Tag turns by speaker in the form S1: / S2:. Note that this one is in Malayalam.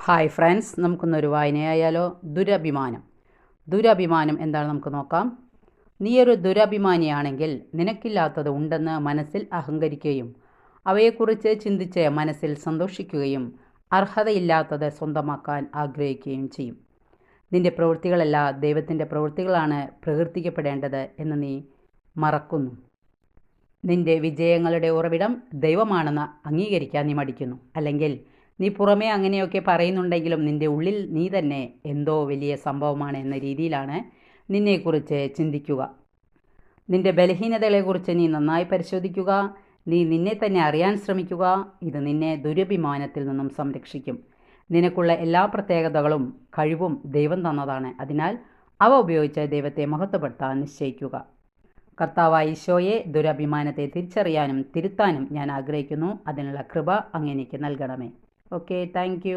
S1: Hi friends, നമുക്കൊന്നൊരു വായനയായാലോ? ദുരഭിമാനം എന്താണ് നമുക്ക് നോക്കാം. നീയൊരു ദുരഭിമാനിയാണെങ്കിൽ നിനക്കില്ലാത്തത് ഉണ്ടെന്ന് മനസ്സിൽ അഹങ്കരിക്കുകയും അവയെക്കുറിച്ച് ചിന്തിച്ച് മനസ്സിൽ സന്തോഷിക്കുകയും അർഹതയില്ലാത്തത് സ്വന്തമാക്കാൻ ആഗ്രഹിക്കുകയും ചെയ്യും. നിന്റെ പ്രവൃത്തികളല്ല ദൈവത്തിൻ്റെ പ്രവൃത്തികളാണ് പ്രകീർത്തിക്കപ്പെടേണ്ടത് എന്ന് നീ മറക്കുന്നു. നിന്റെ വിജയങ്ങളുടെ ഉറവിടം ദൈവമാണെന്ന് അംഗീകരിക്കാൻ നീ മടിക്കുന്നു. അല്ലെങ്കിൽ നീ പുറമേ അങ്ങനെയൊക്കെ പറയുന്നുണ്ടെങ്കിലും നിന്റെ ഉള്ളിൽ നീ തന്നെ എന്തോ വലിയ സംഭവമാണ് എന്ന രീതിയിലാണ് നിന്നെക്കുറിച്ച് ചിന്തിക്കുക. നിന്റെ ബലഹീനതകളെക്കുറിച്ച് നീ നന്നായി പരിശോധിക്കുക. നീ നിന്നെ തന്നെ അറിയാൻ ശ്രമിക്കുക. ഇത് നിന്നെ ദുരഭിമാനത്തിൽ നിന്നും സംരക്ഷിക്കും. നിനക്കുള്ള എല്ലാ പ്രത്യേകതകളും കഴിവും ദൈവം തന്നതാണ്. അതിനാൽ അവ ഉപയോഗിച്ച് ദൈവത്തെ മഹത്വപ്പെടുത്താൻ നിശ്ചയിക്കുക. കർത്താവായ ഈശോയെ, ദുരഭിമാനത്തെ തിരിച്ചറിയാനും തിരുത്താനും ഞാൻ ആഗ്രഹിക്കുന്നു. അതിനുള്ള കൃപ അങ്ങ് എനിക്ക് നൽകണമേ. Okay, thank you.